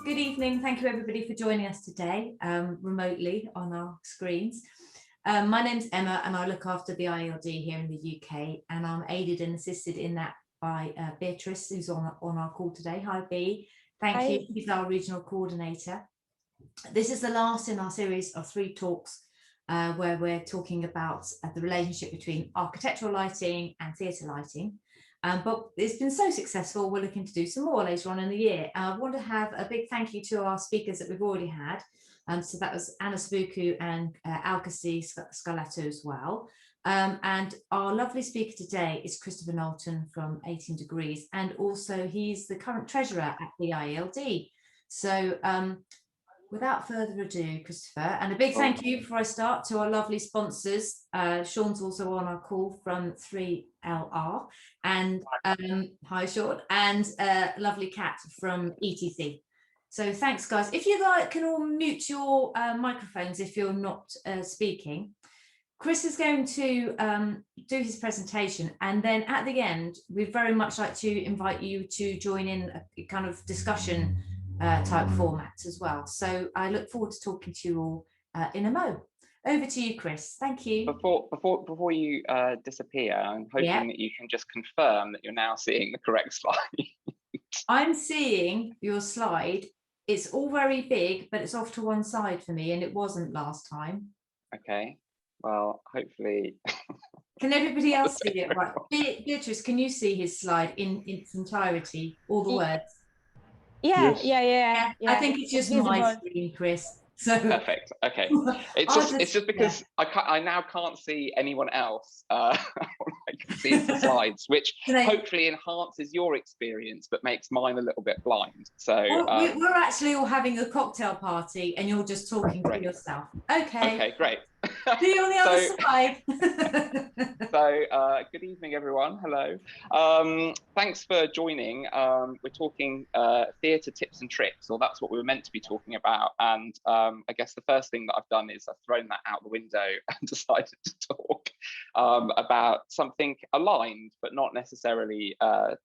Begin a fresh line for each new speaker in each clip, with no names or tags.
Good evening. Thank you everybody for joining us today remotely on our screens. My name's Emma and I look after the IALD here in the UK, and I'm aided and assisted in that by Beatrice, who's on our call today. Hi B, thank you. She's our regional coordinator. This is the last in our series of 3 talks where we're talking about the relationship between architectural lighting and theatre lighting. But it's been so successful, we're looking to do some more later on in the year. I want to have a big thank you to our speakers that we've already had. So that was Anna Svuku and Alkasi Scalato as well. And our lovely speaker today is Christopher Knowlton from 18 Degrees, and also he's the current treasurer at the IALD. So without further ado, Christopher, and a big thank you before I start to our lovely sponsors. Sean's also on our call from 3LR, and hi Sean, and lovely Kat from ETC. So thanks guys. If you guys can all mute your microphones if you're not speaking. Chris is going to do his presentation, and then at the end we'd very much like to invite you to join in a kind of discussion type formats as well. So I look forward to talking to you all in a mo. Over to you, Chris. Thank you.
Before you disappear, I'm hoping that you can just confirm that you're now seeing the correct slide.
I'm seeing your slide. It's all very big, but it's off to one side for me, and it wasn't last time.
Okay. Well, hopefully.
Can everybody else see it? Right. Beatrice, can you see his slide in its entirety, all the words?
Yeah.
I think it's just my screen, Chris. So
perfect. Okay. It's just because I now can't see anyone else. I can see the slides, which hopefully enhances your experience, but makes mine a little bit blind. So
we're actually all having a cocktail party, and you're just talking to yourself. Okay.
Okay, great.
See you on the other side.
So good evening, everyone. Hello. Thanks for joining. We're talking theatre tips and tricks, or that's what we were meant to be talking about. And I guess the first thing that I've done is I've thrown that out the window and decided to talk about something aligned, but not necessarily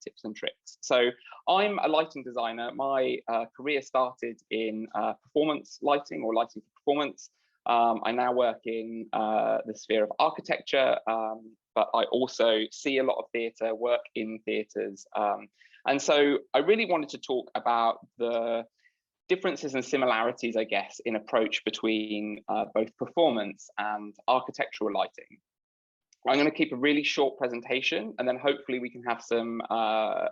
tips and tricks. So I'm a lighting designer. My career started in performance lighting, or lighting for performance. I now work in the sphere of architecture, but I also see a lot of theatre, work in theatres. And so I really wanted to talk about the differences and similarities, I guess, in approach between both performance and architectural lighting. I'm going to keep a really short presentation, and then hopefully we can have some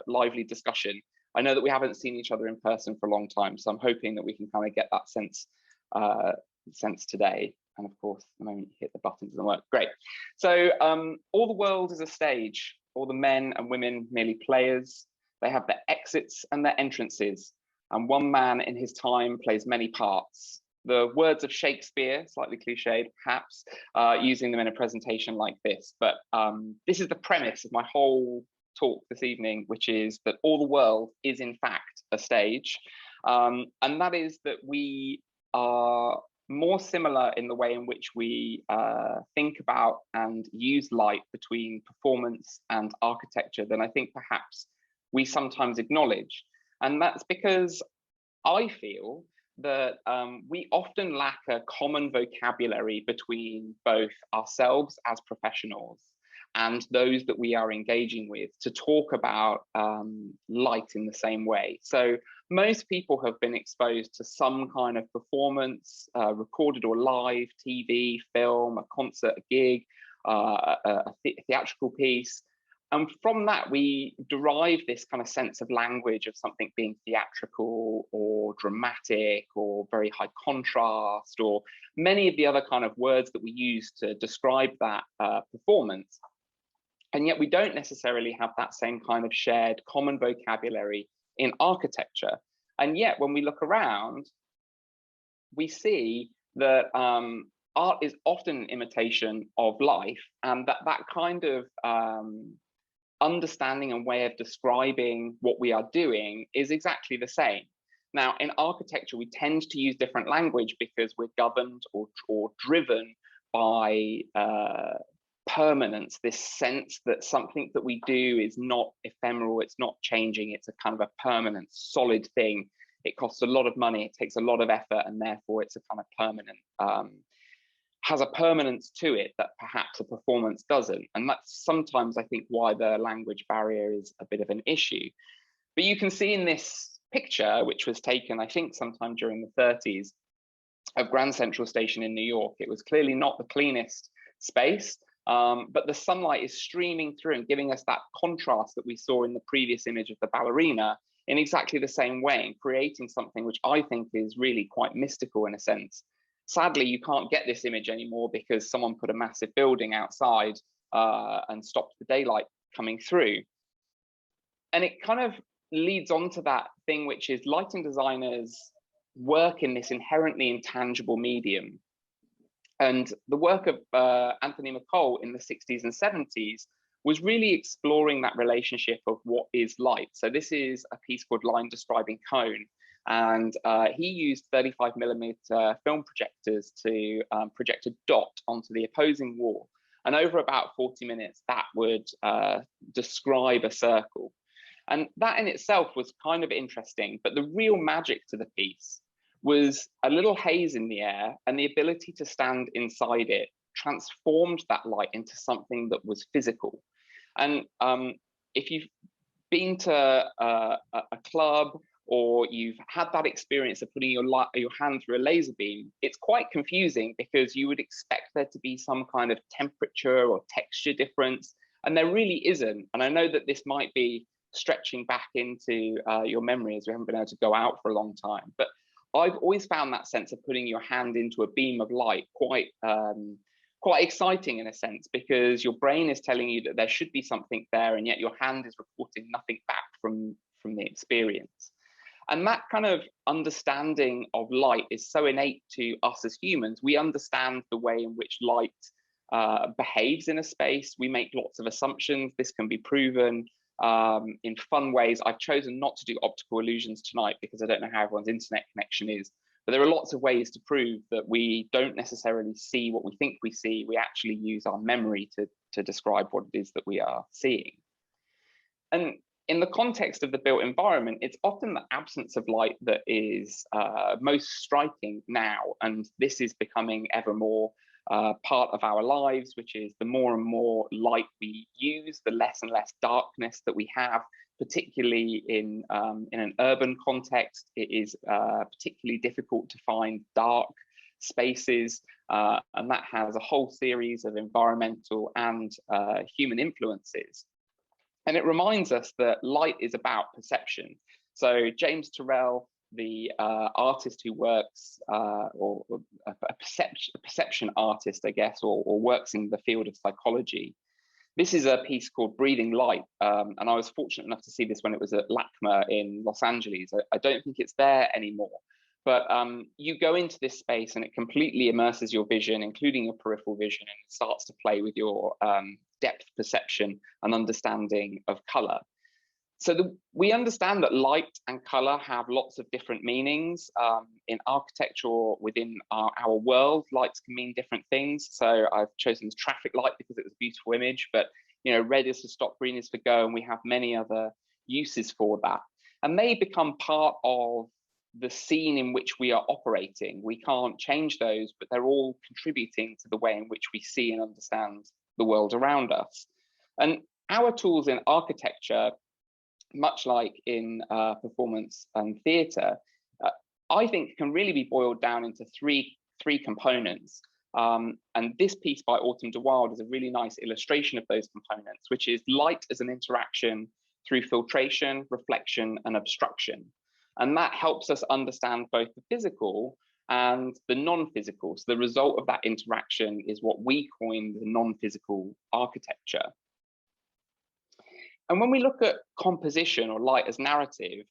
lively discussion. I know that we haven't seen each other in person for a long time, so I'm hoping that we can kind of get that sense today. And of course, the moment you hit the button, it doesn't work. Great. So all the world is a stage. All the men and women merely players. They have their exits and their entrances, and one man in his time plays many parts. The words of Shakespeare, slightly cliched perhaps, using them in a presentation like this. But this is the premise of my whole talk this evening, which is that all the world is in fact a stage. And that is that we are more similar in the way in which we think about and use light between performance and architecture than I think perhaps we sometimes acknowledge. And that's because I feel that we often lack a common vocabulary between both ourselves as professionals and those that we are engaging with to talk about light in the same way. So most people have been exposed to some kind of performance, recorded or live, TV, film, a concert, a gig, a theatrical piece. And from that, we derive this kind of sense of language of something being theatrical or dramatic or very high contrast, or many of the other kind of words that we use to describe that performance. And yet we don't necessarily have that same kind of shared common vocabulary in architecture. And yet when we look around, we see that art is often an imitation of life, and that kind of understanding and way of describing what we are doing is exactly the same. Now, in architecture, we tend to use different language because we're governed or driven by permanence, this sense that something that we do is not ephemeral, it's not changing, it's a kind of a permanent, solid thing it costs a lot of money, it takes a lot of effort, and therefore it's a kind of permanent, has a permanence to it that perhaps a performance doesn't. And that's sometimes, I think, why the language barrier is a bit of an issue. But you can see in this picture, which was taken, I think, sometime during the 30s, of Grand Central Station in New York. It was clearly not the cleanest space, but the sunlight is streaming through and giving us that contrast that we saw in the previous image of the ballerina in exactly the same way, and creating something which I think is really quite mystical in a sense. Sadly, you can't get this image anymore because someone put a massive building outside and stopped the daylight coming through. And it kind of leads on to that thing, which is lighting designers work in this inherently intangible medium. And the work of Anthony McColl in the 60s and 70s was really exploring that relationship of what is light. So this is a piece called Line Describing Cone. And he used 35mm film projectors to project a dot onto the opposing wall. And over about 40 minutes, that would describe a circle. And that in itself was kind of interesting, but the real magic to the piece was a little haze in the air, and the ability to stand inside it transformed that light into something that was physical. And if you've been to a club, or you've had that experience of putting your hand through a laser beam, it's quite confusing because you would expect there to be some kind of temperature or texture difference, and there really isn't. And I know that this might be stretching back into your memory, as we haven't been able to go out for a long time, but I've always found that sense of putting your hand into a beam of light quite exciting in a sense, because your brain is telling you that there should be something there, and yet your hand is reporting nothing back from the experience. And that kind of understanding of light is so innate to us as humans. We understand the way in which light behaves in a space. We make lots of assumptions. This can be proven in fun ways. I've chosen not to do optical illusions tonight because I don't know how everyone's internet connection is, but there are lots of ways to prove that we don't necessarily see what we think we see. We actually use our memory to describe what it is that we are seeing. And in the context of the built environment, it's often the absence of light that is most striking now. And this is becoming ever more part of our lives, which is the more and more light we use, the less and less darkness that we have, particularly in an urban context. It is particularly difficult to find dark spaces, and that has a whole series of environmental and human influences. And it reminds us that light is about perception. So James Turrell, the artist who works, or a perception artist, I guess, or works in the field of psychology. This is a piece called Breathing Light, and I was fortunate enough to see this when it was at LACMA in Los Angeles. I don't think it's there anymore, but you go into this space and it completely immerses your vision, including your peripheral vision, and it starts to play with your depth perception and understanding of color. So we understand that light and color have lots of different meanings. In architecture or within our world, lights can mean different things. So I've chosen the traffic light because it was a beautiful image, but red is for stop, green is for go, and we have many other uses for that. And they become part of the scene in which we are operating. We can't change those, but they're all contributing to the way in which we see and understand the world around us. And our tools in architecture, much like in performance and theatre, I think can really be boiled down into three components. And this piece by Autumn de Wilde is a really nice illustration of those components, which is light as an interaction through filtration, reflection, and obstruction. And that helps us understand both the physical and the non-physical. So the result of that interaction is what we coined the non-physical architecture. And when we look at composition or light as narrative,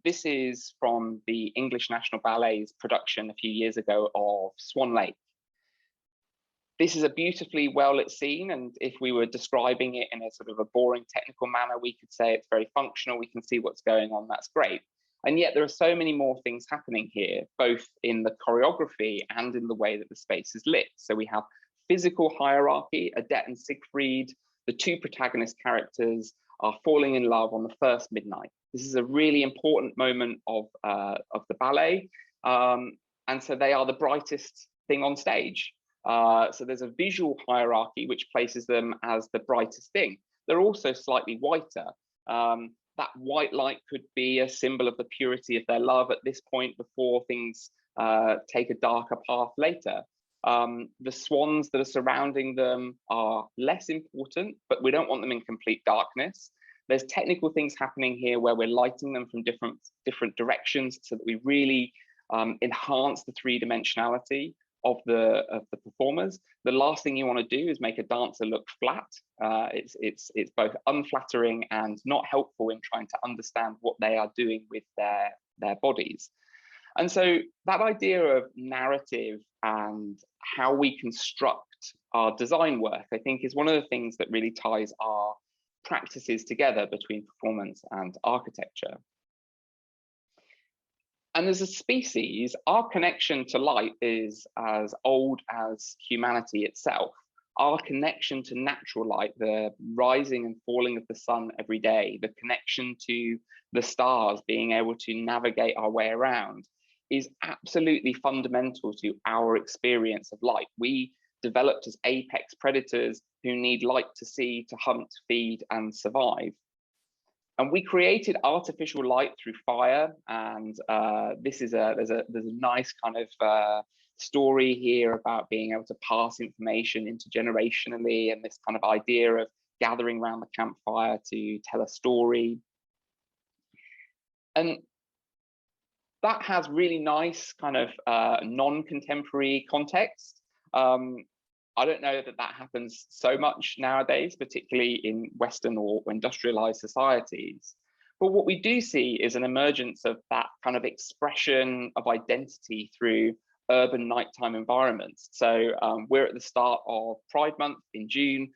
this is from the English National Ballet's production a few years ago of Swan Lake. This is a beautifully well-lit scene, and if we were describing it in a sort of a boring technical manner, we could say it's very functional, we can see what's going on, that's great. And yet there are so many more things happening here, both in the choreography and in the way that the space is lit. So we have physical hierarchy, Odette and Siegfried, the two protagonist characters are falling in love on the first midnight. This is a really important moment of the ballet. And so they are the brightest thing on stage. So there's a visual hierarchy which places them as the brightest thing. They're also slightly whiter. That white light could be a symbol of the purity of their love at this point before things take a darker path later. The swans that are surrounding them are less important, but we don't want them in complete darkness. There's technical things happening here where we're lighting them from different directions so that we really enhance the three-dimensionality of the performers. The last thing you want to do is make a dancer look flat. It's both unflattering and not helpful in trying to understand what they are doing with their bodies. And so that idea of narrative and how we construct our design work, I think, is one of the things that really ties our practices together between performance and architecture. And as a species, our connection to light is as old as humanity itself. Our connection to natural light, the rising and falling of the sun every day, the connection to the stars, being able to navigate our way around, is absolutely fundamental to our experience of light. We developed as apex predators who need light to see, to hunt, feed, and survive. And we created artificial light through fire, and there's a nice kind of story here about being able to pass information intergenerationally, and this kind of idea of gathering around the campfire to tell a story. And that has really nice kind of non-contemporary context. I don't know that happens so much nowadays, particularly in Western or industrialized societies. But what we do see is an emergence of that kind of expression of identity through urban nighttime environments. So we're at the start of Pride Month in June.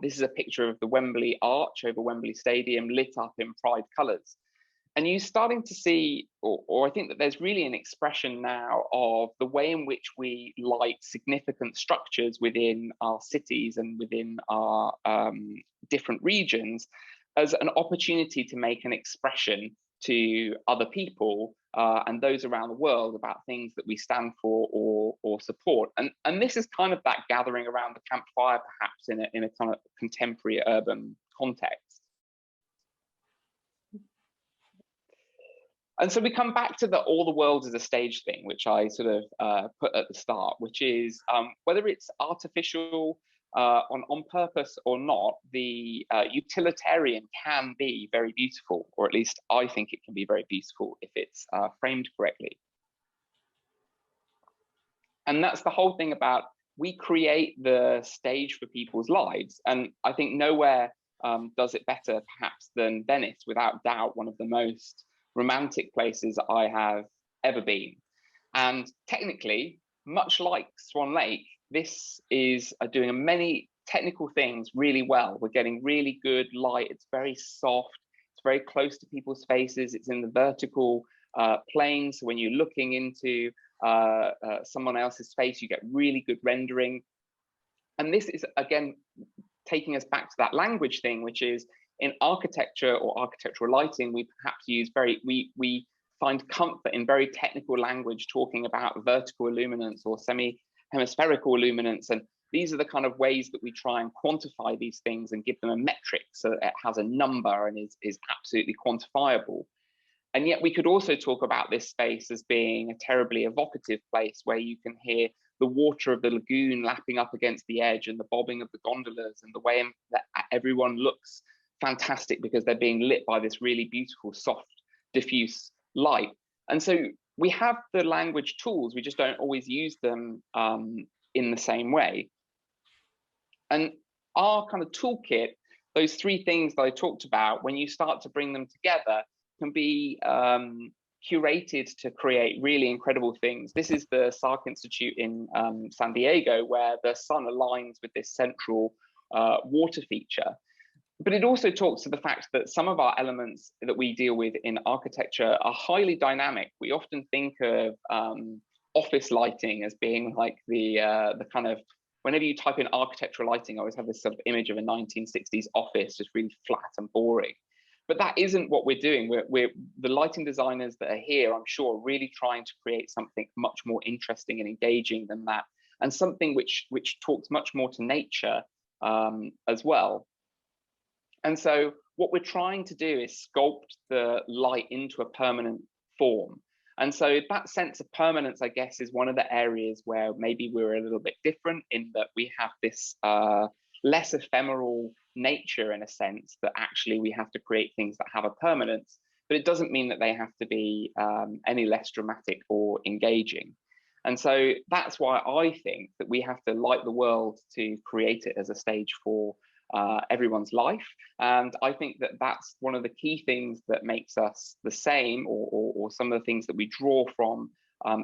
This is a picture of the Wembley Arch over Wembley Stadium lit up in Pride colours. And you're starting to see, or I think that there's really an expression now of the way in which we light significant structures within our cities and within our different regions as an opportunity to make an expression to other people and those around the world about things that we stand for or support. And this is kind of that gathering around the campfire, perhaps in a kind of contemporary urban context. And so we come back to all the world is a stage thing, which I sort of put at the start, which is whether it's artificial on purpose or not, the utilitarian can be very beautiful, or at least I think it can be very beautiful if it's framed correctly. And that's the whole thing about we create the stage for people's lives. And I think nowhere does it better perhaps than Venice, without doubt, one of the most romantic places I have ever been. And technically, much like Swan Lake, this is doing many technical things really well. We're getting really good light. It's very soft. It's very close to people's faces. It's in the vertical plane. So when you're looking into someone else's face, you get really good rendering. And this is, again, taking us back to that language thing, which is in architecture or architectural lighting, we perhaps use we find comfort in very technical language, talking about vertical illuminance or semi-hemispherical illuminance. And these are the kind of ways that we try and quantify these things and give them a metric so that it has a number and is absolutely quantifiable. And yet we could also talk about this space as being a terribly evocative place where you can hear the water of the lagoon lapping up against the edge and the bobbing of the gondolas and the way that everyone looks fantastic because they're being lit by this really beautiful, soft, diffuse light. And so we have the language tools, we just don't always use them in the same way. And our kind of toolkit, those three things that I talked about, when you start to bring them together, can be curated to create really incredible things. This is the Sark Institute in San Diego, where the sun aligns with this central water feature. But it also talks to the fact that some of our elements that we deal with in architecture are highly dynamic. We often think of office lighting as being like the kind of whenever you type in architectural lighting, I always have this sort of image of a 1960s office, just really flat and boring. But that isn't what we're doing. We're the lighting designers that are here, I'm sure, are really trying to create something much more interesting and engaging than that, and something which talks much more to nature as well. And so what we're trying to do is sculpt the light into a permanent form. And so that sense of permanence, I guess, is one of the areas where maybe we're a little bit different, in that we have this less ephemeral nature, in a sense, that actually we have to create things that have a permanence, but it doesn't mean that they have to be any less dramatic or engaging. And so that's why I think that we have to light the world to create it as a stage for everyone's life. And I think that that's one of the key things that makes us the same, or some of the things that we draw from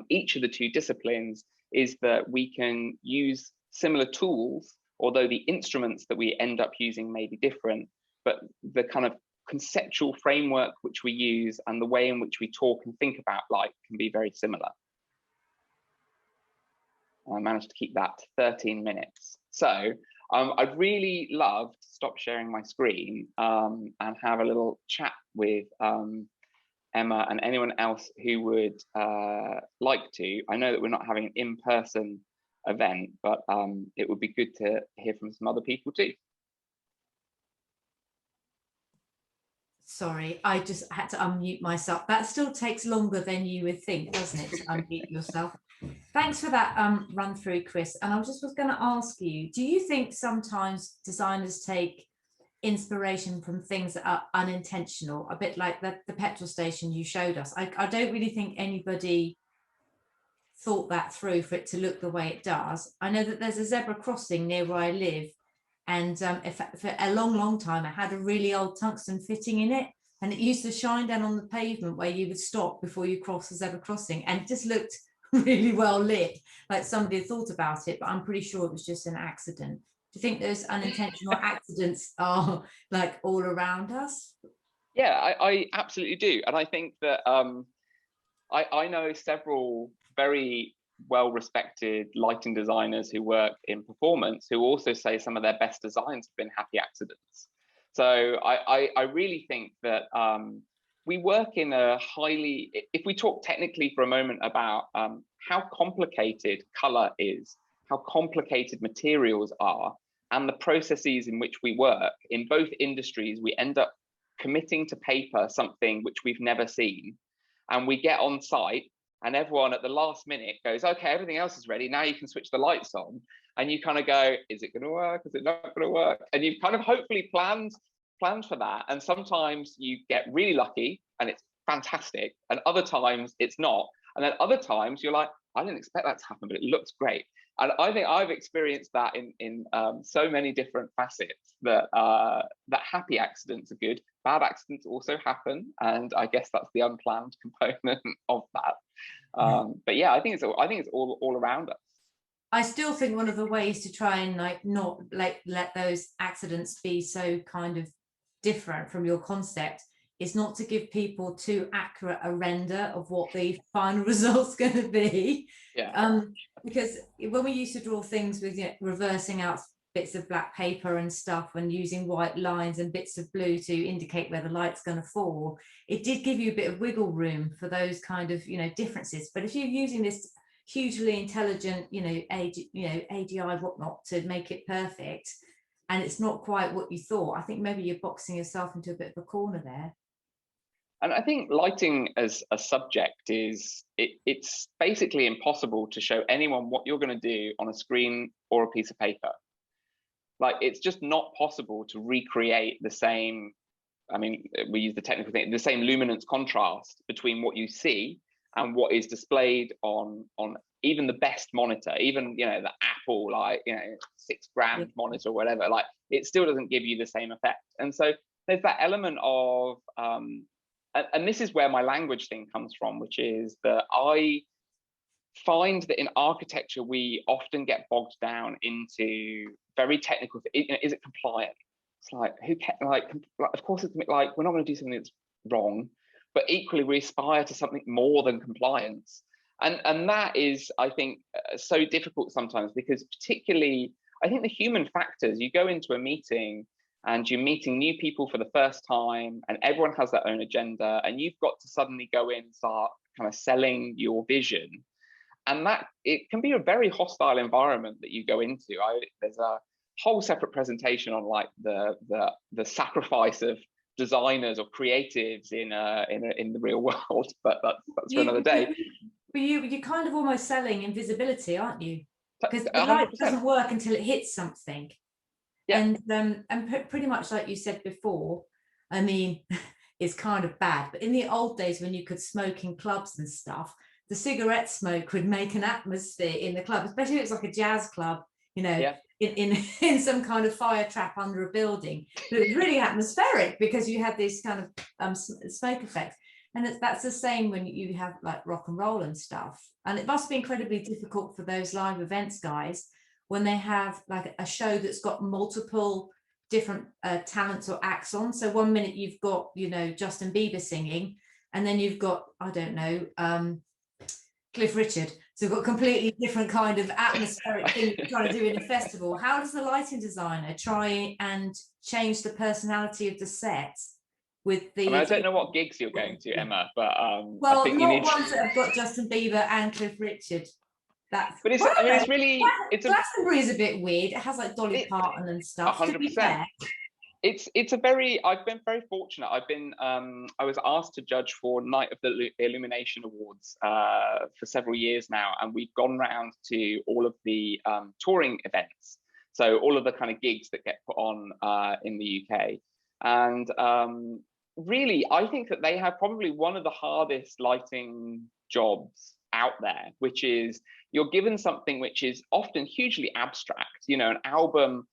each of the two disciplines, is that we can use similar tools, although the instruments that we end up using may be different, but the kind of conceptual framework which we use and the way in which we talk and think about light can be very similar. I managed to keep that to 13 minutes. So I'd really love to stop sharing my screen and have a little chat with Emma and anyone else who would like to. I know that we're not having an in-person event, but it would be good to hear from some other people too.
Sorry, I just had to unmute myself. That still takes longer than you would think, doesn't it, to unmute yourself? Thanks for that run through, Chris. And I was going to ask you, do you think sometimes designers take inspiration from things that are unintentional, a bit like the petrol station you showed us? I don't really think anybody thought that through for it to look the way it does. I know that there's a zebra crossing near where I live, and for a long time it had a really old tungsten fitting in it, and it used to shine down on the pavement where you would stop before you cross the zebra crossing, and it just looked really well lit, like somebody had thought about it, but I'm pretty sure it was just an accident. Do you think those unintentional accidents are like all around us?
Yeah, I absolutely do. And I think that I know several very well-respected lighting designers who work in performance who also say some of their best designs have been happy accidents. So I really think that we work in a highly, if we talk technically for a moment about how complicated color is, how complicated materials are, and the processes in which we work, in both industries, we end up committing to paper something which we've never seen. And we get on site and everyone at the last minute goes, okay, everything else is ready. Now you can switch the lights on. And you kind of go, is it going to work? Is it not going to work? And you've kind of hopefully planned for that. And sometimes you get really lucky and it's fantastic. And other times it's not. And then other times you're like, I didn't expect that to happen, but it looks great. And I think I've experienced that in so many different facets, that that happy accidents are good. Bad accidents also happen, and I guess that's the unplanned component of that. But yeah, I think it's all around us.
I still think one of the ways to try and not let those accidents be so kind of different from your concept is not to give people too accurate a render of what the final result's going to be.
Yeah.
Because when we used to draw things with reversing out bits of black paper and stuff and using white lines and bits of blue to indicate where the light's going to fall, it did give you a bit of wiggle room for those kind of differences. But if you're using this hugely intelligent AGI whatnot to make it perfect, and it's not quite what you thought, I think maybe you're boxing yourself into a bit of a corner there.
And I think lighting as a subject it's basically impossible to show anyone what you're going to do on a screen or a piece of paper. Like, it's just not possible to recreate the same, I mean, we use the technical thing, the same luminance contrast between what you see and what is displayed on even the best monitor, even the Apple $6,000 monitor or whatever. Like, it still doesn't give you the same effect. And so there's that element of and this is where my language thing comes from, which is that I find that in architecture we often get bogged down into very technical. Is it compliant? It's like, of course it's like, we're not going to do something that's wrong, but equally we aspire to something more than compliance. And that is, I think, so difficult sometimes, because particularly, I think the human factors, you go into a meeting and you're meeting new people for the first time and everyone has their own agenda, and you've got to suddenly go in and start kind of selling your vision. And that, it can be a very hostile environment that you go into. There's a whole separate presentation on like the sacrifice of designers or creatives in the real world, but that's for another day.
But you're kind of almost selling invisibility, aren't you? Because the light doesn't work until it hits something. Yeah. And pretty much like you said before, I mean, it's kind of bad, but in the old days when you could smoke in clubs and stuff, the cigarette smoke would make an atmosphere in the club, especially if it's like a jazz club, you know, yeah, in some kind of fire trap under a building. But it was really atmospheric because you had this kind of smoke effects. And that's the same when you have like rock and roll and stuff. And it must be incredibly difficult for those live events guys when they have like a show that's got multiple different talents or acts on. So one minute you've got, you know, Justin Bieber singing, and then you've got, I don't know, Cliff Richard. So we've got completely different kind of atmospheric thing you're trying to do in a festival. How does the lighting designer try and change the personality of the set with the...
I don't know what gigs you're going to, Emma, but
well,
I think
not ones that have got Justin Bieber and Cliff Richard. That's,
but it's, I mean, it's really...
Glastonbury is a bit weird. It has like Dolly Parton and stuff.
100%.
To be fair.
It's a very, I've been very fortunate. I've been, I was asked to judge for Night of the Illumination Awards for several years now, and we've gone round to all of the touring events. So all of the kind of gigs that get put on in the UK. And really, I think that they have probably one of the hardest lighting jobs out there, which is you're given something which is often hugely abstract. You know, an album,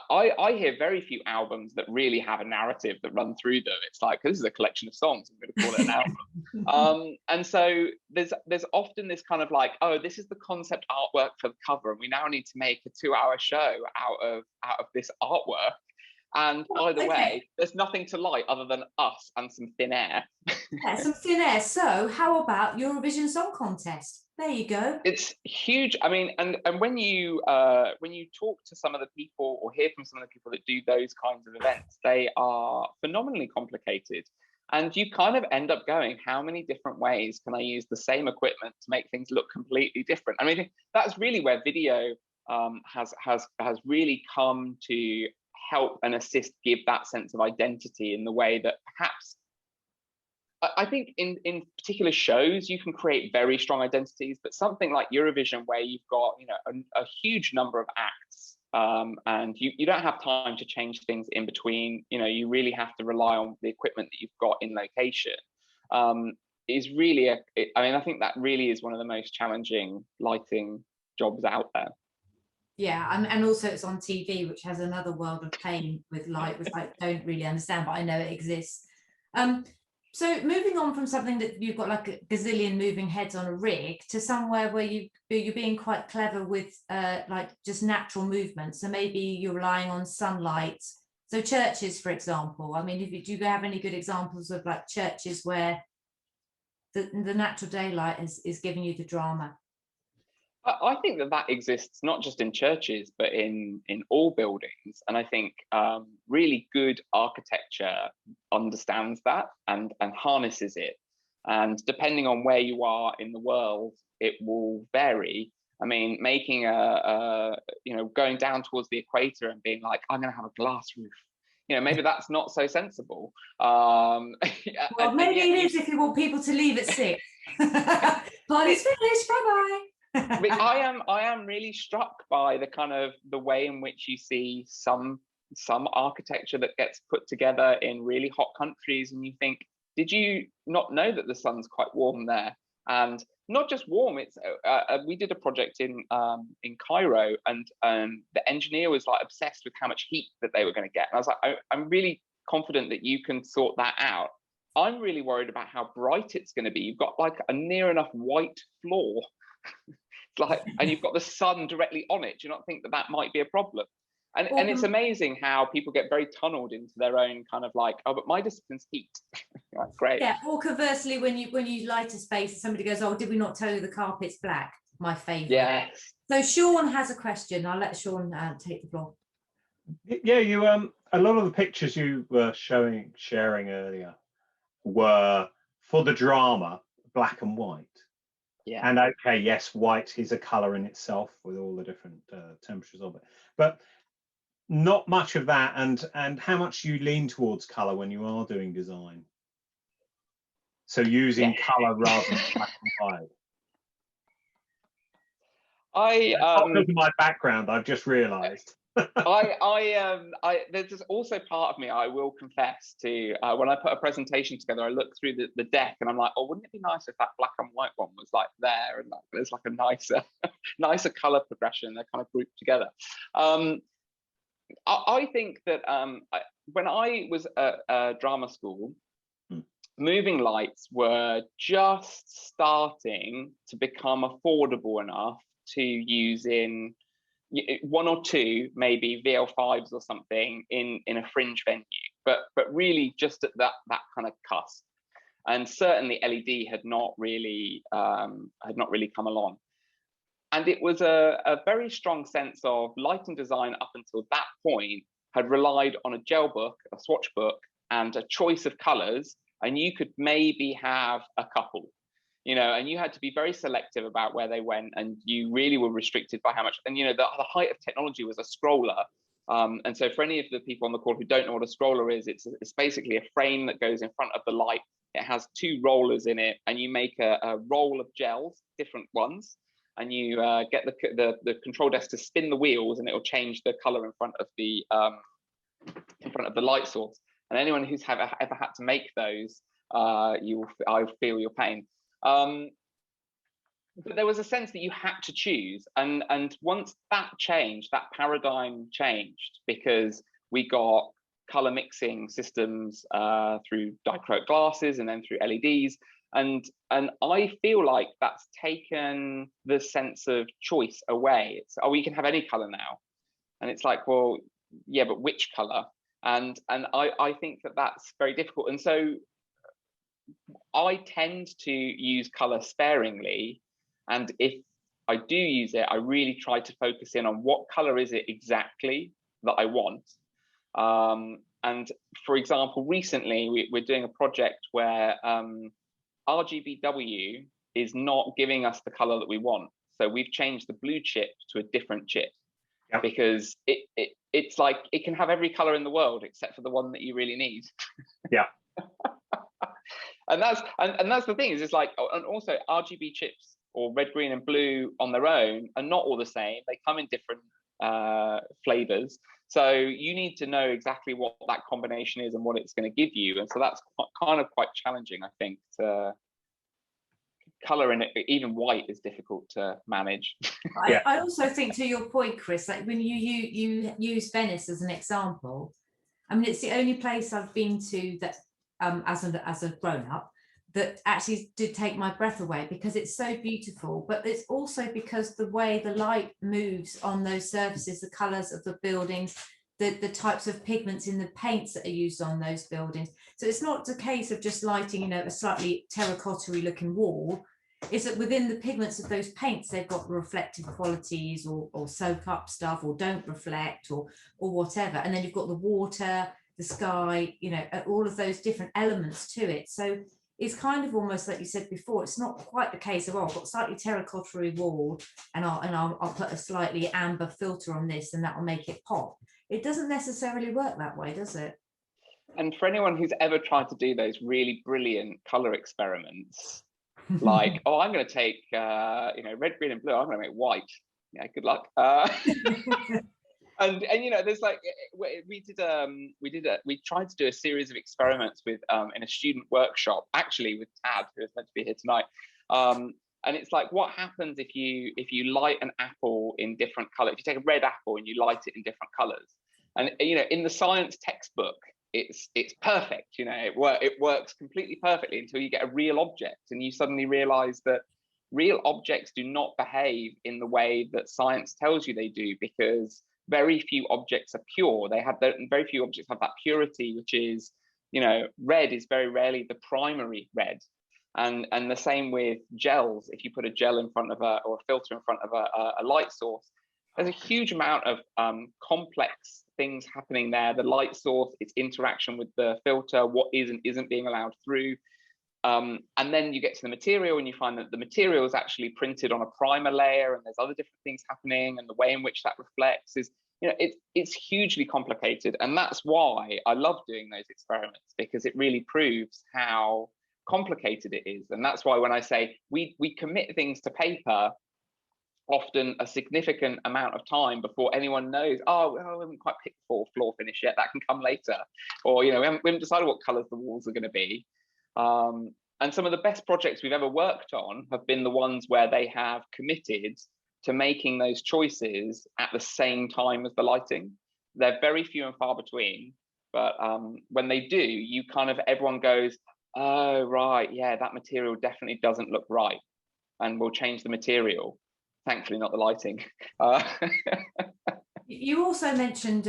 I hear very few albums that really have a narrative that run through them. It's like, this is a collection of songs, I'm going to call it an album. And so there's often this kind of like, oh, this is the concept artwork for the cover, and we now need to make a 2-hour show out of this artwork. And by the way, there's nothing to light other than us and some thin air.
Yeah, some thin air. So how about Eurovision Song Contest? There you go.
It's huge. I mean, and when you talk to some of the people or hear from some of the people that do those kinds of events, they are phenomenally complicated. And you kind of end up going, how many different ways can I use the same equipment to make things look completely different? I mean, that's really where video has really come to help and assist give that sense of identity in the way that perhaps I think in particular shows you can create very strong identities, but something like Eurovision where you've got, you know, a huge number of acts and you don't have time to change things in between, you know, you really have to rely on the equipment that you've got in location, is really I think that really is one of the most challenging lighting jobs out there.
Yeah, and also it's on TV, which has another world of pain with light, which I don't really understand, but I know it exists. So moving on from something that you've got like a gazillion moving heads on a rig to somewhere where you're being quite clever with like just natural movement. So maybe you're relying on sunlight. So churches, for example. I mean, do you have any good examples of like churches where the natural daylight is giving you the drama?
I think that exists not just in churches, but in all buildings. And I think really good architecture understands that and harnesses it. And depending on where you are in the world, it will vary. I mean, making going down towards the equator and being like, I'm going to have a glass roof. You know, maybe that's not so sensible.
Well, maybe it is if you want people to leave at 6. Party's finished, bye-bye.
I am really struck by the way in which you see some architecture that gets put together in really hot countries, and you think, did you not know that the sun's quite warm there? And not just warm, it's we did a project in Cairo, and the engineer was like obsessed with how much heat that they were going to get. And I was like, I'm really confident that you can sort that out. I'm really worried about how bright it's going to be. You've got like a near enough white floor. And you've got the sun directly on it. Do you not think that might be a problem? And it's amazing how people get very tunneled into their own kind of like, oh, but my discipline's heat. Right, great.
Yeah, or conversely, when you light a space, somebody goes, oh, did we not tell you the carpet's black? My favourite.
Yes.
So Sean has a question. I'll let Sean take the floor.
Yeah, you a lot of the pictures you were sharing earlier were for the drama, black and white.
Yeah.
And okay, yes, white is a color in itself with all the different temperatures of it, but not much of that. And how much you lean towards color when you are doing design. So using color rather than black and white.
Because
of my background, I've just realised.
There's just also part of me, I will confess to, when I put a presentation together, I look through the deck and I'm like, oh, wouldn't it be nice if that black and white one was like there, and like, there's like a nicer color progression, they're kind of grouped together. I think that when I was at drama school, moving lights were just starting to become affordable enough to use in one or two, maybe VL5s or something in a fringe venue, but really just at that kind of cusp. And certainly LED had not really come along. And it was a very strong sense of lighting design up until that point had relied on a gel book, a swatch book, and a choice of colors, and you could maybe have a couple. And you had to be very selective about where they went, and you really were restricted by how much. And the height of technology was a scroller. And so for any of the people on the call who don't know what a scroller is, it's basically a frame that goes in front of the light. It has two rollers in it, and you make a roll of gels, different ones, and you get the control desk to spin the wheels, and it will change the color in front of the light source. And anyone who's ever had to make those, I feel your pain. But there was a sense that you had to choose, and once that changed, that paradigm changed, because we got color mixing systems through dichroic glasses and then through LEDs, and I feel like that's taken the sense of choice away. It's, oh, you can have any color now, and it's like, well, yeah, but which color? And I think that that's very difficult, and so I tend to use color sparingly, and if I do use it, I really try to focus in on what color is it exactly that I want. And for example, recently we're doing a project where RGBW is not giving us the color that we want, so we've changed the blue chip to a different chip. Yeah. Because it's like it can have every color in the world except for the one that you really need.
Yeah.
And that's the thing, is it's like, and also RGB chips or red, green, and blue on their own are not all the same. They come in different flavors. So you need to know exactly what that combination is and what it's going to give you. And so that's quite challenging, I think. To color in it, even white is difficult to manage.
I also think, to your point, Chris, like when you use Venice as an example, I mean, it's the only place I've been to that as a grown-up that actually did take my breath away, because it's so beautiful. But it's also because the way the light moves on those surfaces, the colors of the buildings, the types of pigments in the paints that are used on those buildings. So it's not a case of just lighting, a slightly terracotta-y looking wall. Is that within the pigments of those paints, they've got reflective qualities, or soak up stuff, or don't reflect, or whatever. And then you've got the water, the sky, all of those different elements to it. So it's kind of almost like you said before, it's not quite the case of, oh, I've got slightly terracotta-y wall and I'll put a slightly amber filter on this and that will make it pop. It doesn't necessarily work that way, does it?
And for anyone who's ever tried to do those really brilliant color experiments, like, oh, I'm going to take red, green, and blue, I'm going to make white. Yeah, good luck. And there's like, we tried to do a series of experiments with in a student workshop, actually with Tad, who is meant to be here tonight. And it's like, what happens if you light an apple in different colors? If you take a red apple and you light it in different colors, and in the science textbook, it's perfect. It works completely perfectly until you get a real object, and you suddenly realize that real objects do not behave in the way that science tells you they do, because very few objects are pure. Very few objects have that purity, which is, you know, red is very rarely the primary red. And the same with gels. If you put a gel in front of or a filter in front of a light source, there's a huge amount of complex things happening there. The light source, its interaction with the filter, what is and isn't being allowed through. And then you get to the material and you find that the material is actually printed on a primer layer, and there's other different things happening, and the way in which that reflects is, you know, it's hugely complicated. And that's why I love doing those experiments, because it really proves how complicated it is. And that's why when I say we commit things to paper, often a significant amount of time before anyone knows, oh, well, we haven't quite picked the floor finish yet, that can come later. Or, you know, we haven't decided what colors the walls are going to be. And some of the best projects we've ever worked on have been the ones where they have committed to making those choices at the same time as the lighting. They're very few and far between, but when they do, you kind of, everyone goes, oh, right, yeah, that material definitely doesn't look right, and we'll change the material. Thankfully, not the lighting.
You also mentioned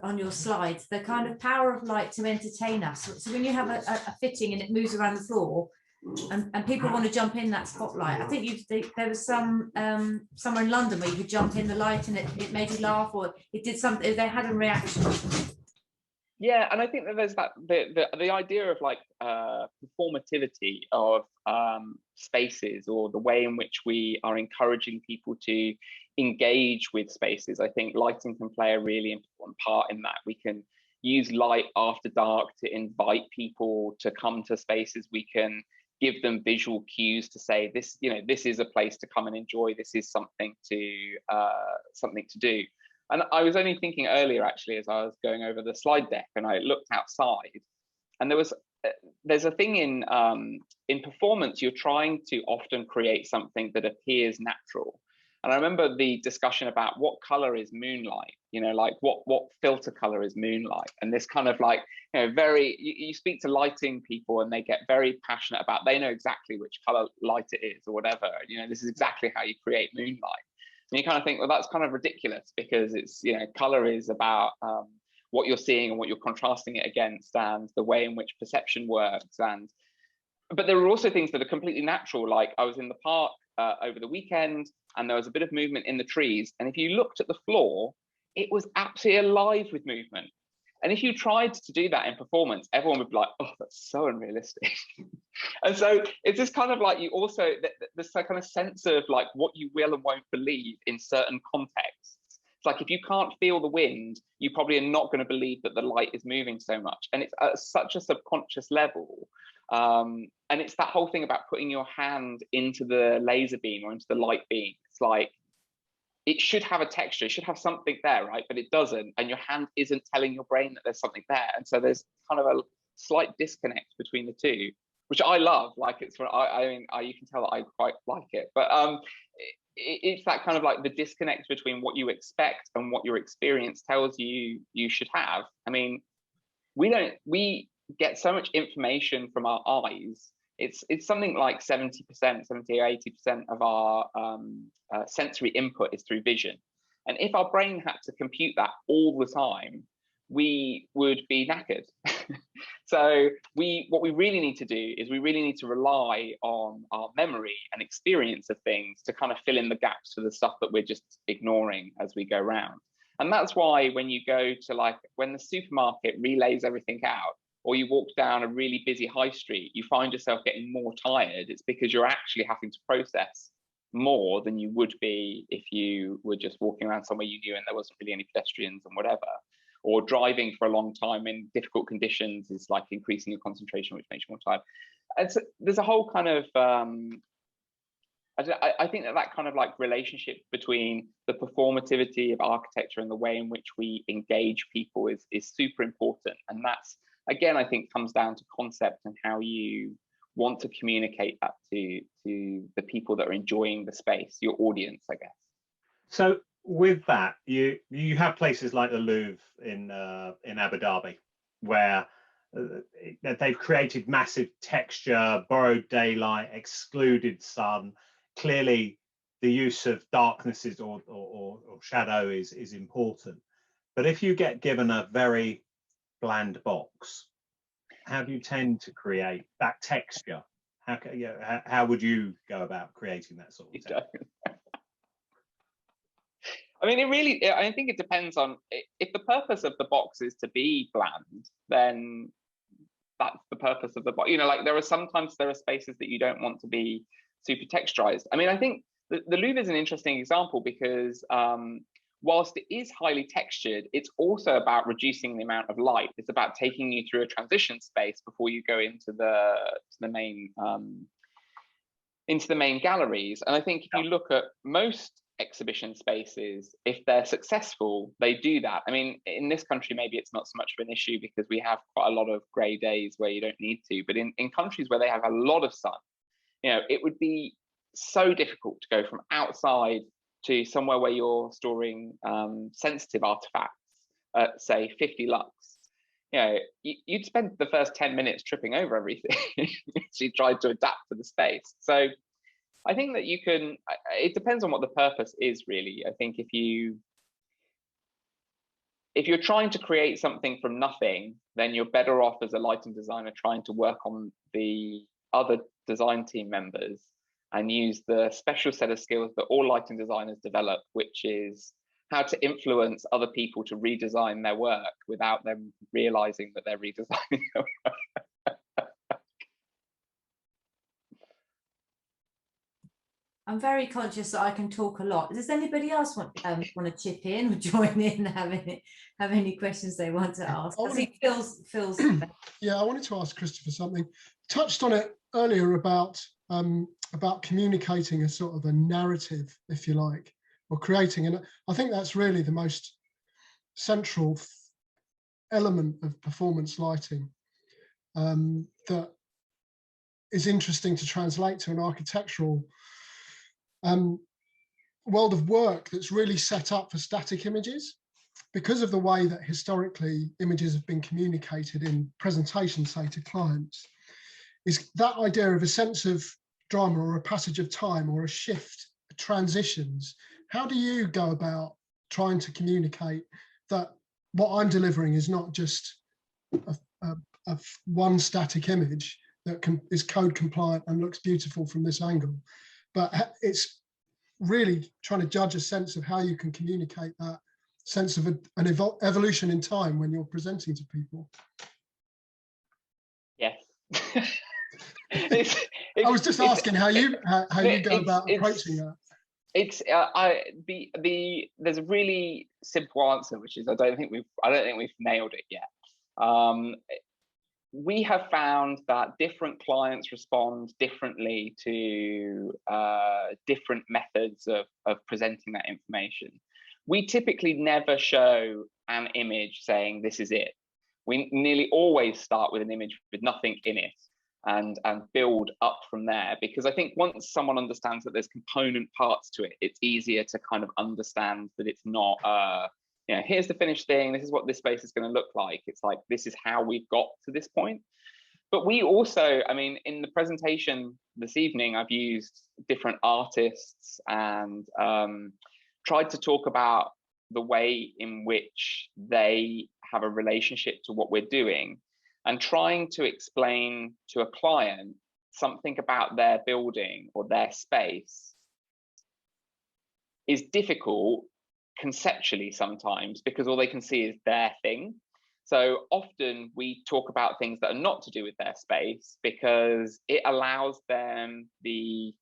on your slides the kind of power of light to entertain us. So when you have a fitting and it moves around the floor, and people want to jump in that spotlight, I think there was some somewhere in London where you could jump in the light and it made you laugh, or it did something, they had a reaction.
Yeah, and I think that there's that the idea of like performativity of spaces, or the way in which we are encouraging people to engage with spaces. I think lighting can play a really important part in that. We can use light after dark to invite people to come to spaces. We can give them visual cues to say, this, you know, this is a place to come and enjoy. This is something to do. And I was only thinking earlier, actually, as I was going over the slide deck, and I looked outside, and there's a thing in performance, you're trying to often create something that appears natural. And I remember the discussion about what color is moonlight, you know, like what filter color is moonlight, and this kind of like, you know, you speak to lighting people and they get very passionate about, they know exactly which color light it is or whatever, you know, this is exactly how you create moonlight. And you kind of think, well, that's kind of ridiculous, because it's, you know, color is about what you're seeing and what you're contrasting it against, and the way in which perception works. But there are also things that are completely natural. Like I was in the park over the weekend, and there was a bit of movement in the trees. And if you looked at the floor, it was absolutely alive with movement. And if you tried to do that in performance, everyone would be like, oh, that's so unrealistic. And so it's this kind of like, you also, this kind of sense of like what you will and won't believe in certain contexts. It's like, if you can't feel the wind, you probably are not going to believe that the light is moving so much. And it's at such a subconscious level. And it's that whole thing about putting your hand into the laser beam or into the light beam. It's like, it should have a texture, it should have something there, right? But it doesn't, and your hand isn't telling your brain that there's something there. And so there's kind of a slight disconnect between the two, which I love. Like, it's, I mean, you can tell that I quite like it. But it's that kind of like the disconnect between what you expect and what your experience tells you you should have. I mean, we get so much information from our eyes. It's something like 70%, 70 or 80% of our sensory input is through vision. And if our brain had to compute that all the time, we would be knackered. So what we really need to do is we really need to rely on our memory and experience of things to kind of fill in the gaps for the stuff that we're just ignoring as we go around. And that's why when you go to, like, when the supermarket relays everything out, or you walk down a really busy high street, you find yourself getting more tired. It's because you're actually having to process more than you would be if you were just walking around somewhere you knew and there wasn't really any pedestrians and whatever. Or driving for a long time in difficult conditions is like increasing your concentration, which makes you more tired. There's a whole kind of, I think that kind of like relationship between the performativity of architecture and the way in which we engage people is super important. And that's, again, I think comes down to concept and how you want to communicate that to the people that are enjoying the space, your audience, I guess.
So with that, you have places like the Louvre in Abu Dhabi, where they've created massive texture, borrowed daylight, excluded sun. Clearly, the use of darknesses or shadow is important. But if you get given a very bland box, how do you tend to create that texture? How would you go about creating that sort of texture?
I mean, I think it depends on, if the purpose of the box is to be bland, then that's the purpose of the box. Like sometimes there are spaces that you don't want to be super texturized. I mean, I think the Louvre is an interesting example because whilst it is highly textured, it's also about reducing the amount of light. It's about taking you through a transition space before you go into the main galleries. And I think if you look at most exhibition spaces, if they're successful, they do that. I mean, in this country, maybe it's not so much of an issue because we have quite a lot of grey days where you don't need to. But in countries where they have a lot of sun, it would be so difficult to go from outside to somewhere where you're storing sensitive artifacts at, say, 50 lux. You'd spend the first 10 minutes tripping over everything as you tried to adapt to the space. So I think that it depends on what the purpose is, really. I think if you're trying to create something from nothing, then you're better off as a lighting designer trying to work on the other design team members and use the special set of skills that all lighting designers develop, which is how to influence other people to redesign their work without them realizing that they're redesigning their work.
I'm very conscious that I can talk a lot. Does anybody else want to chip in or join in and have any questions they want to ask? I think Phil's
Yeah, I wanted to ask Christopher something. Touched on it earlier about communicating a sort of a narrative, if you like, or creating, and I think that's really the most central element of performance lighting that is interesting to translate to an architectural world of work that's really set up for static images. Because of the way that historically images have been communicated in presentations, say, to clients, is that idea of a sense of drama or a passage of time or a shift, transitions. How do you go about trying to communicate that what I'm delivering is not just a one static image that is code compliant and looks beautiful from this angle, but it's really trying to judge a sense of how you can communicate that sense of an evolution in time when you're presenting to people?
Yes.
I was just asking how you go about approaching that.
There's a really simple answer, which is I don't think we've nailed it yet. We have found that different clients respond differently to different methods of presenting that information. We typically never show an image saying this is it. We nearly always start with an image with nothing in it and build up from there, because I think once someone understands that there's component parts to it, it's easier to kind of understand that it's not here's the finished thing, this is what this space is going to look like. It's like, this is how we've got to this point. But we also, I mean, in the presentation this evening, I've used different artists and tried to talk about the way in which they have a relationship to what we're doing, and trying to explain to a client something about their building or their space is difficult conceptually sometimes, because all they can see is their thing. So often we talk about things that are not to do with their space, because it allows them the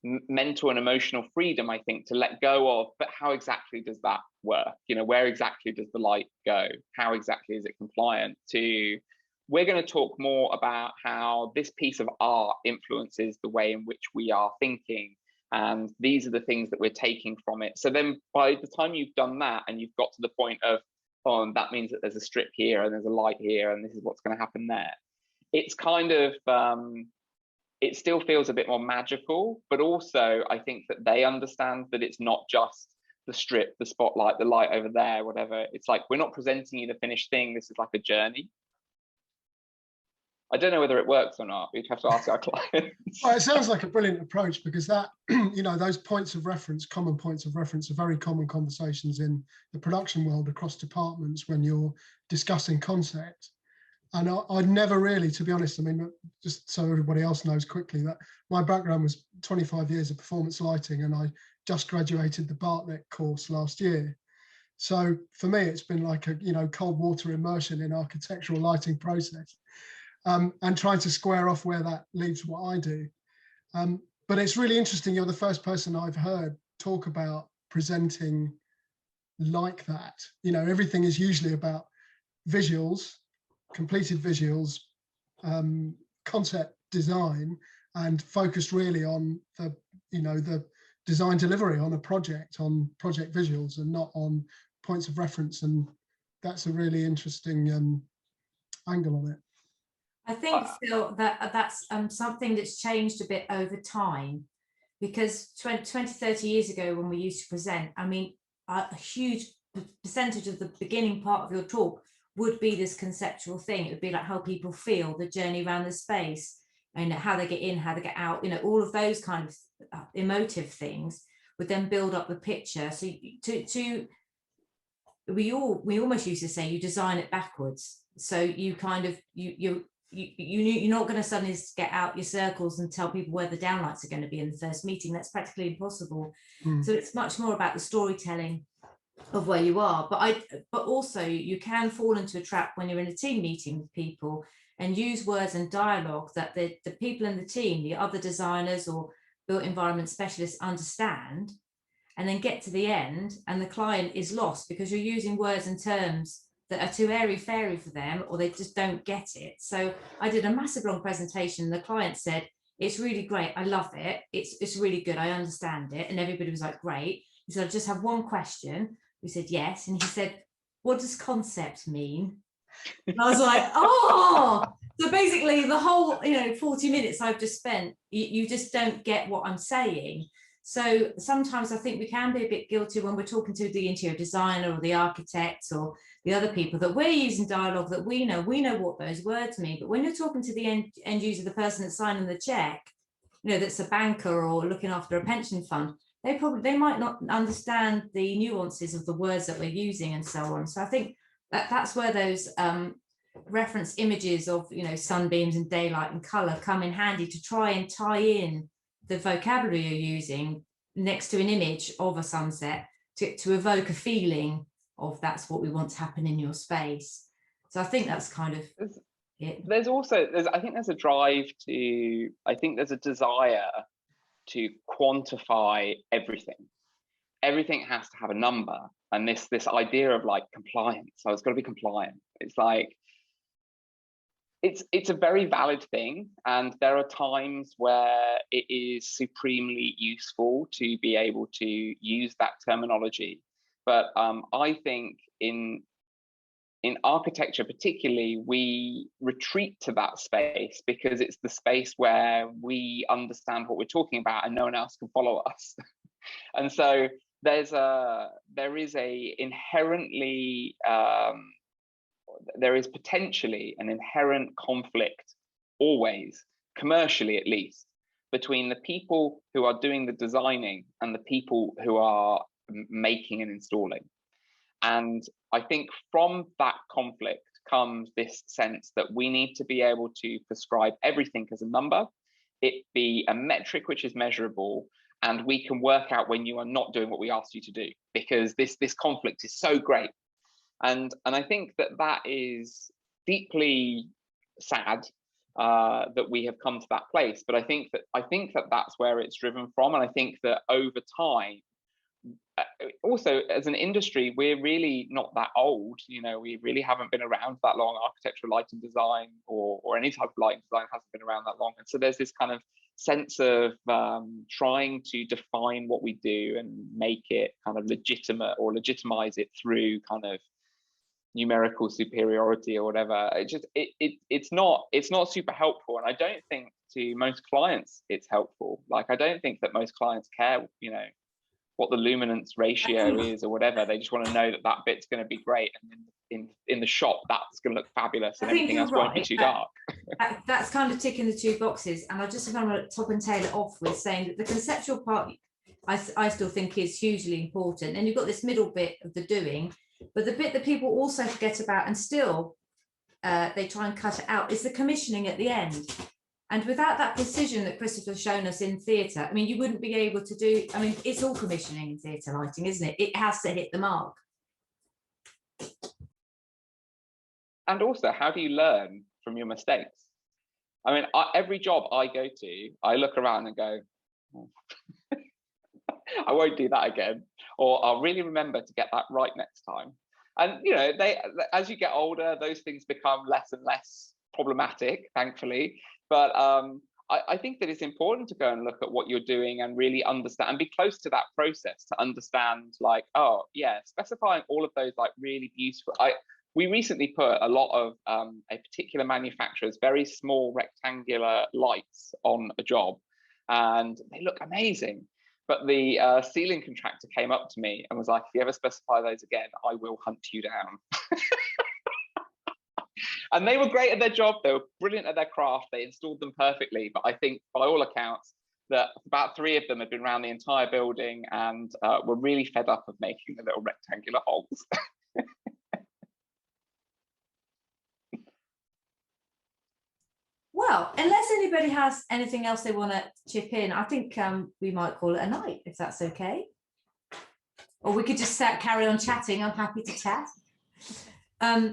mental and emotional freedom, I think, to let go of, but how exactly does that work? Where exactly does the light go? How exactly is it compliant to, we're going to talk more about how this piece of art influences the way in which we are thinking. And these are the things that we're taking from it. So then by the time you've done that and you've got to the point of, oh, that means that there's a strip here and there's a light here and this is what's going to happen there, it's kind of, it still feels a bit more magical, but also I think that they understand that it's not just the strip, the spotlight, the light over there, whatever. It's like, we're not presenting you the finished thing. This is like a journey. I don't know whether it works or not. We'd have to ask our clients.
Well, it sounds like a brilliant approach, because that, you know, those points of reference, common points of reference, are very common conversations in the production world across departments when you're discussing concept. And I'd never really, to be honest, I mean, just so everybody else knows quickly, that my background was 25 years of performance lighting, and I just graduated the Bartlett course last year. So for me, it's been like a, you know, cold water immersion in architectural lighting process, and trying to square off where that leaves what I do. But it's really interesting. You're the first person I've heard talk about presenting like that. You know, everything is usually about visuals, completed visuals, concept design, and focused really on the, you know, the design delivery on a project, on project visuals, and not on points of reference. And that's a really interesting angle on it.
I think, Phil, that that's something that's changed a bit over time, because 20, 30 years ago when we used to present, I mean, a huge percentage of the beginning part of your talk would be this conceptual thing. It would be like how people feel, the journey around the space, and how they get in, how they get out, you know, all of those kind of emotive things would then build up the picture. So we almost used to say you design it backwards. So you kind of, you're not going to suddenly get out your circles and tell people where the downlights are going to be in the first meeting. That's practically impossible. So it's much more about the storytelling of where you are. But also you can fall into a trap when you're in a team meeting with people and use words and dialogue that the people in the team, the other designers or built environment specialists, understand, and then get to the end and the client is lost because you're using words and terms that are too airy-fairy for them, or they just don't get it. So I did a massive long presentation. The client said, "It's really great. I love it. It's really good. I understand it." And everybody was like, "Great." He said, "I just have one question." We said, "Yes." And he said, "What does concept mean?" And I was like, "Oh." So basically the whole, 40 minutes I've just spent, you just don't get what I'm saying. So sometimes I think we can be a bit guilty when we're talking to the interior designer or the architects or the other people, that we're using dialogue that we know what those words mean. But when you're talking to the end user, the person that's signing the check, that's a banker or looking after a pension fund, they might not understand the nuances of the words that we're using and so on. So I think that's where those reference images of sunbeams and daylight and color come in handy to try and tie in the vocabulary you're using next to an image of a sunset to evoke a feeling of that's what we want to happen in your space. So I think that's kind of it.
I think there's a drive I think there's a desire to quantify everything. Everything has to have a number, and this idea of like compliance. So it's got to be compliant. It's like it's a very valid thing, and there are times where it is supremely useful to be able to use that terminology. But I think in architecture particularly, we retreat to that space because it's the space where we understand what we're talking about and no one else can follow us. And so there is potentially an inherent conflict, always, commercially at least, between the people who are doing the designing and the people who are making and installing. And I think from that conflict comes this sense that we need to be able to prescribe everything as a number, it be a metric which is measurable, and we can work out when you are not doing what we asked you to do, because this conflict is so great. And I think that is deeply sad that we have come to that place. But I think that that's where it's driven from. And I think that over time, also as an industry, we're really not that old. We really haven't been around that long. Architectural lighting design or any type of lighting design hasn't been around that long. And so there's this kind of sense of trying to define what we do and make it kind of legitimate or legitimize it through kind of numerical superiority or whatever. It's not super helpful, and I don't think to most clients it's helpful. Like, I don't think that most clients care what the luminance ratio is or whatever. They just want to know that that bit's going to be great, and in the shop that's going to look fabulous, and everything else won't be too dark.
That's kind of ticking the two boxes, and I just want to top and tail it off with saying that the conceptual part I still think is hugely important, and you've got this middle bit of the doing, but the bit that people also forget about and still they try and cut it out is the commissioning at the end. And without that precision that Christopher's shown us in theatre, I mean, you wouldn't be able to do, I mean, it's all commissioning in theatre lighting, isn't it? It has to hit the mark.
And also, how do you learn from your mistakes? I mean, every job I go to, I look around and go, oh, I won't do that again. Or I'll really remember to get that right next time. And, you know, as you get older, those things become less and less problematic, thankfully. But I think that it's important to go and look at what you're doing and really understand and be close to that process to understand, like, oh, yeah, specifying all of those, like, really beautiful. We recently put a lot of a particular manufacturer's very small rectangular lights on a job, and they look amazing. But the ceiling contractor came up to me and was like, if you ever specify those again, I will hunt you down. And they were great at their job. They were brilliant at their craft. They installed them perfectly. But I think by all accounts that about 3 of them had been around the entire building and were really fed up of making the little rectangular holes.
Well, unless anybody has anything else they want to chip in, I think we might call it a night, if that's okay. Or we could just carry on chatting. I'm happy to chat.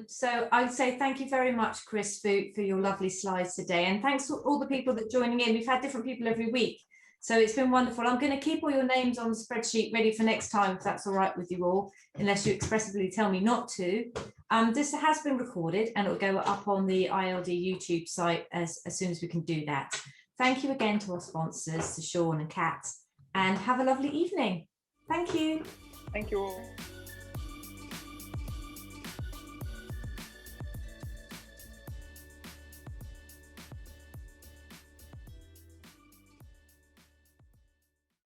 So I'd say thank you very much, Chris, for your lovely slides today. And thanks to all the people that are joining in. We've had different people every week, so it's been wonderful. I'm going to keep all your names on the spreadsheet ready for next time, if that's all right with you all, unless you expressively tell me not to. This has been recorded and it will go up on the IALD YouTube site as soon as we can do that. Thank you again to our sponsors, to Sean and Kat, and have a lovely evening. Thank you.
Thank you all.